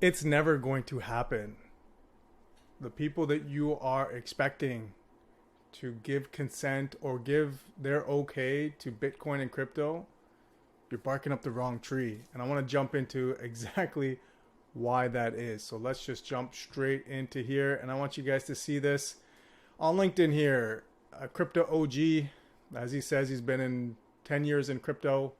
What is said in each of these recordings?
It's never going to happen. The people that you are expecting to give consent or give their okay to Bitcoin and crypto, you're barking up the wrong tree. And I want to jump into exactly why that is. So let's just jump straight into here. And I want you guys to see this on LinkedIn here. A crypto OG, as he says, he's been in 10 years in crypto.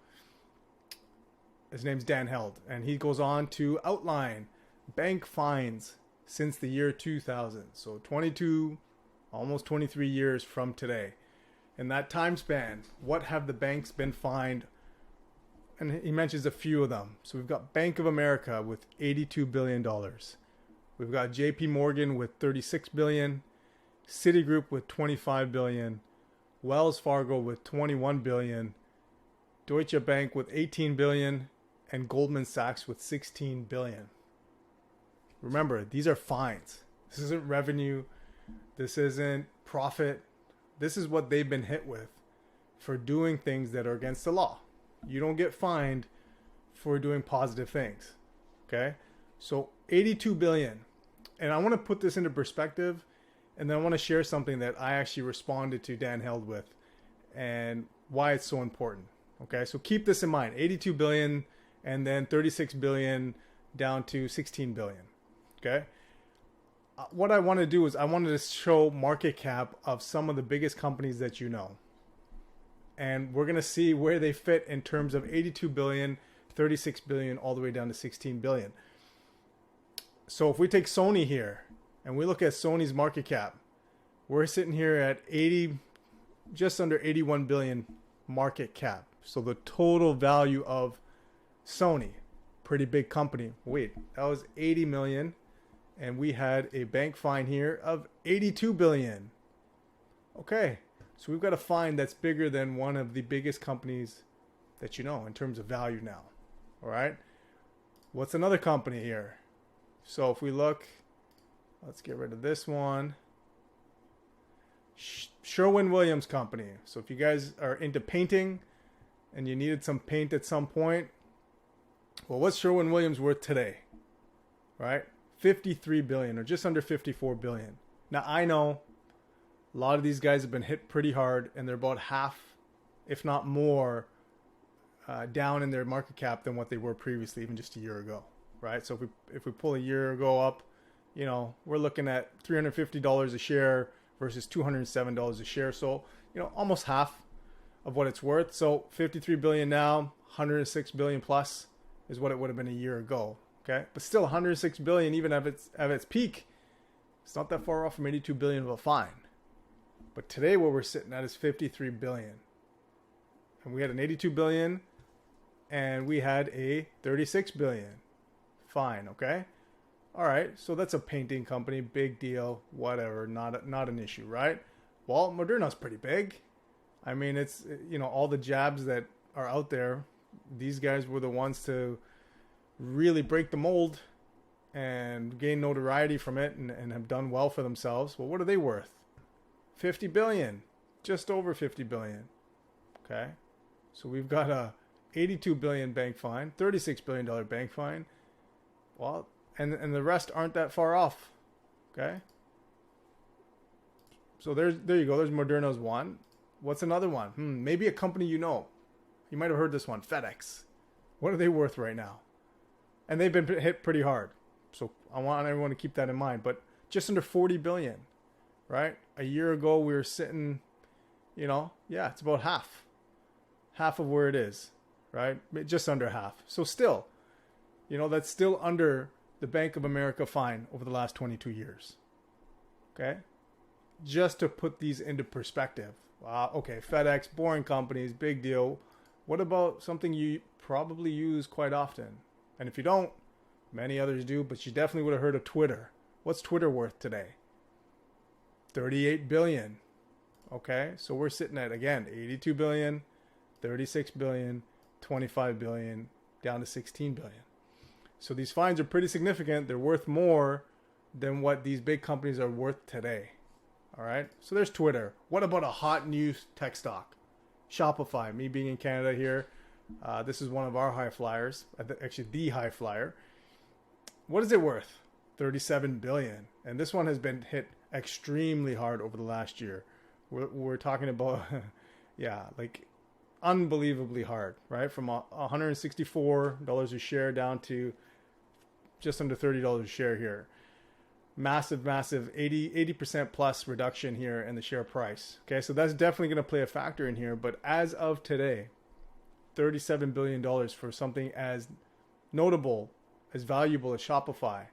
His name's Dan Held. And he goes on to outline bank fines since the year 2000. So 22, almost 23 years from today. In that time span, what have the banks been fined? And he mentions a few of them. So we've got Bank of America with $82 billion. We've got JP Morgan with $36 billion. Citigroup with $25 billion. Wells Fargo with $21 billion. Deutsche Bank with $18 billion. And Goldman Sachs with $16 billion. Remember, these are fines. This isn't revenue. This isn't profit. This is what they've been hit with for doing things that are against the law. You don't get fined for doing positive things. Okay? So 82 billion. And I want to put this into perspective, and then I want to share something that I actually responded to Dan Held with and why it's so important. Okay? So keep this in mind. 82 billion and then 36 billion down to 16 billion. Okay? What I want to do is I wanted to show market cap of some of the biggest companies that you know. And we're going to see where they fit in terms of 82 billion, 36 billion, all the way down to 16 billion. So if we take Sony here and we look at Sony's market cap, we're sitting here at just under 81 billion market cap. So the total value of Sony, pretty big company. Wait, that was 80 million. And we had a bank fine here of 82 billion. Okay. So we've got a fine that's bigger than one of the biggest companies that you know in terms of value now. All right. What's another company here? So if we look, let's get rid of this one. Sherwin-Williams Company. So if you guys are into painting and you needed some paint at some point, well, what's Sherwin-Williams worth today? Right? 53 billion, or just under 54 billion. Now I know a lot of these guys have been hit pretty hard, and they're about half, if not more, down in their market cap than what they were previously, even just a year ago, right? So if we pull a year ago up, you know, we're looking at $350 a share versus $207 a share. So, you know, almost half of what it's worth. So 53 billion now, 106 billion plus is what it would have been a year ago. Okay, but still 106 billion, even at its peak, it's not that far off from 82 billion of a fine. But today what we're sitting at is 53 billion. And we had an 82 billion and we had a 36 billion fine, okay? All right, so that's a painting company, big deal, whatever, not an issue, right? Well, Moderna's pretty big. I mean, it's, you know, all the jabs that are out there, these guys were the ones to really break the mold and gain notoriety from it and have done well for themselves. Well, what are they worth? 50 billion, just over 50 billion. Okay. So we've got a 82 billion bank fine, $36 billion bank fine. Well, and the rest aren't that far off. Okay. So there you go. There's Moderna's one. What's another one? Maybe a company you know. You might have heard this one, FedEx. What are they worth right now? And they've been hit pretty hard. So I want everyone to keep that in mind. But just under 40 billion, right? A year ago, we were sitting, you know, yeah, it's about half. Half of where it is, right? Just under half. So still, you know, that's still under the Bank of America fine over the last 22 years. Okay? Just to put these into perspective. Okay, FedEx, boring companies, big deal. What about something you probably use quite often? And if you don't, many others do, but you definitely would have heard of Twitter. What's Twitter worth today? 38 billion. Okay, so we're sitting at, again, 82 billion, 36 billion, 25 billion, down to 16 billion. So these fines are pretty significant. They're worth more than what these big companies are worth today. All right, so there's Twitter. What about a hot new tech stock? Shopify. Me being in Canada here, this is one of our high flyers, actually the high flyer. What is it worth? 37 billion. And this one has been hit extremely hard over the last year. We're talking about, yeah, like unbelievably hard, right? From $164 a share down to just under $30 a share here. Massive 80% plus reduction here in the share price. Okay, so that's definitely going to play a factor in here. But as of today, $37 billion for something as notable, as valuable as Shopify.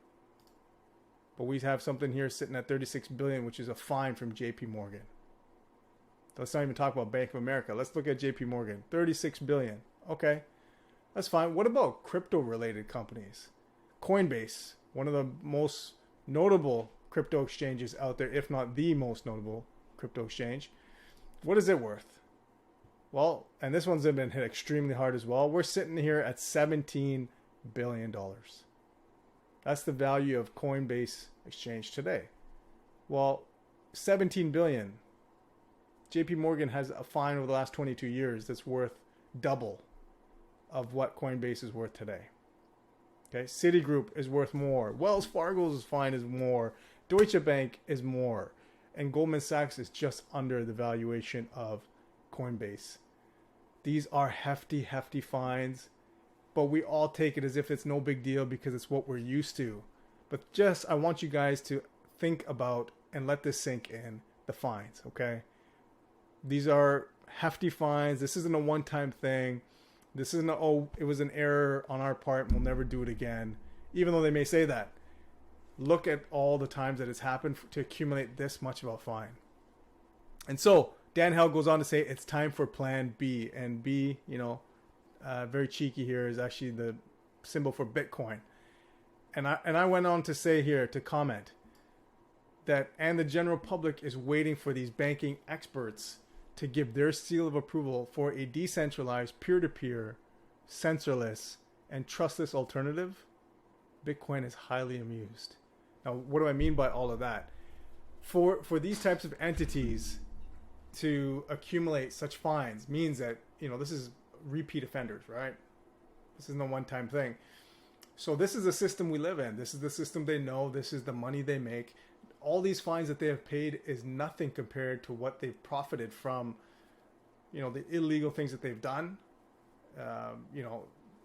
But we have something here sitting at $36 billion, which is a fine from JP Morgan. Let's not even talk about Bank of America. Let's look at JP Morgan. $36 billion. Okay, that's fine. What about crypto-related companies? Coinbase, one of the most notable crypto exchanges out there, if not the most notable crypto exchange. What is it worth? Well, and this one's been hit extremely hard as well. We're sitting here at $17 billion. That's the value of Coinbase exchange today. Well, 17 billion. JP Morgan has a fine over the last 22 years that's worth double of what Coinbase is worth today. Okay, Citigroup is worth more. Wells Fargo's fine is more. Deutsche Bank is more. And Goldman Sachs is just under the valuation of Coinbase. These are hefty, hefty fines, but we all take it as if it's no big deal because it's what we're used to. But I want you guys to think about and let this sink in, the fines, okay? These are hefty fines. This isn't a one-time thing. This isn't it was an error on our part and we'll never do it again. Even though they may say that. Look at all the times that it's happened to accumulate this much of a fine. And so Dan Held goes on to say it's time for Plan B. And B, very cheeky here, is actually the symbol for Bitcoin. And I went on to say here, to comment, that and the general public is waiting for these banking experts to give their seal of approval for a decentralized, peer-to-peer, censorless, and trustless alternative. Bitcoin is highly amused. Now, what do I mean by all of that? For these types of entities to accumulate such fines means that, this is repeat offenders, right? This isn't a one-time thing. So this is the system we live in. This is the system they know. This is the money they make. All these fines that they have paid is nothing compared to what they've profited from, the illegal things that they've done.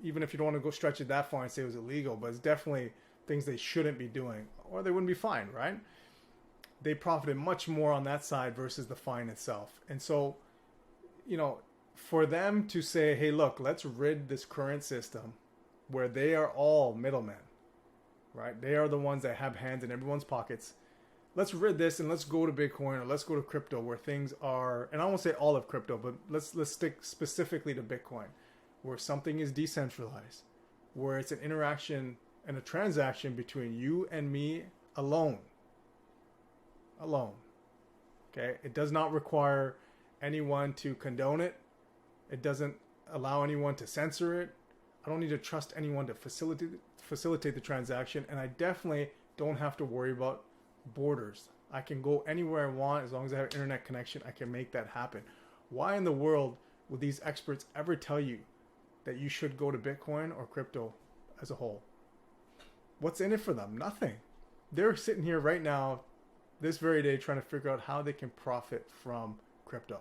Even if you don't want to go stretch it that far and say it was illegal, but it's definitely things they shouldn't be doing, or they wouldn't be fined, right? They profited much more on that side versus the fine itself. And so, for them to say, hey, look, let's rid this current system where they are all middlemen, right? They are the ones that have hands in everyone's pockets. Let's rid this and let's go to Bitcoin or let's go to crypto where things are, and I won't say all of crypto, but let's stick specifically to Bitcoin, where something is decentralized, where it's an interaction and a transaction between you and me alone. Okay? It does not require anyone to condone it. It doesn't allow anyone to censor it. I don't need to trust anyone to facilitate the transaction, and I definitely don't have to worry about borders. I can go anywhere I want as long as I have an internet connection. I can make that happen. Why in the world would these experts ever tell you that you should go to Bitcoin or crypto as a whole? What's in it for them? Nothing. They're sitting here right now, this very day, trying to figure out how they can profit from crypto.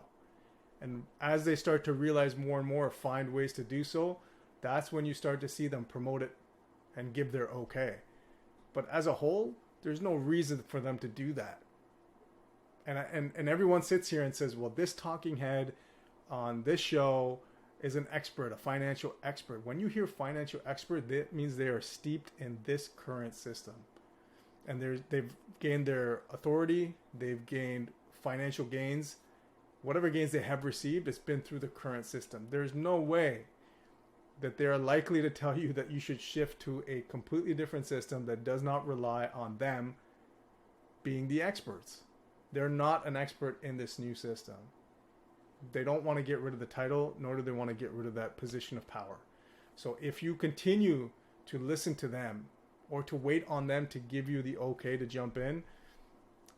And as they start to realize more and more, find ways to do so, that's when you start to see them promote it and give their okay. But as a whole, there's no reason for them to do that. And everyone sits here and says, well, this talking head on this show is an expert, a financial expert. When you hear financial expert, that means they are steeped in this current system. And they've gained their authority, they've gained financial gains. Whatever gains they have received, it's been through the current system. There's no way that they are likely to tell you that you should shift to a completely different system that does not rely on them being the experts. They're not an expert in this new system. They don't want to get rid of the title, nor do they want to get rid of that position of power. So if you continue to listen to them or to wait on them to give you the okay to jump in,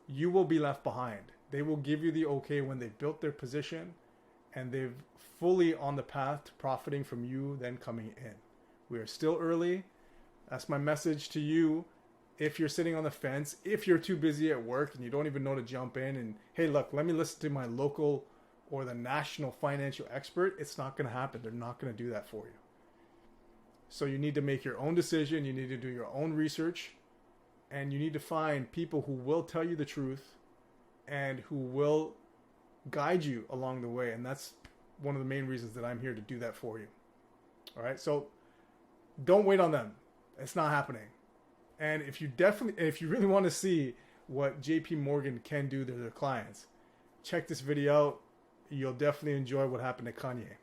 you will be left behind. They will give you the okay when they've built their position and they've fully on the path to profiting from you then coming in. We are still early. That's my message to you. If you're sitting on the fence, if you're too busy at work and you don't even know to jump in and, hey, look, let me listen to my local or the national financial expert, it's not going to happen. They're not going to do that for you. So you need to make your own decision. You need to do your own research. And you need to find people who will tell you the truth and who will guide you along the way. And that's one of the main reasons that I'm here to do that for you. All right. So don't wait on them. It's not happening. And if you really want to see what JP Morgan can do to their clients, check this video out. You'll definitely enjoy what happened to Kanye.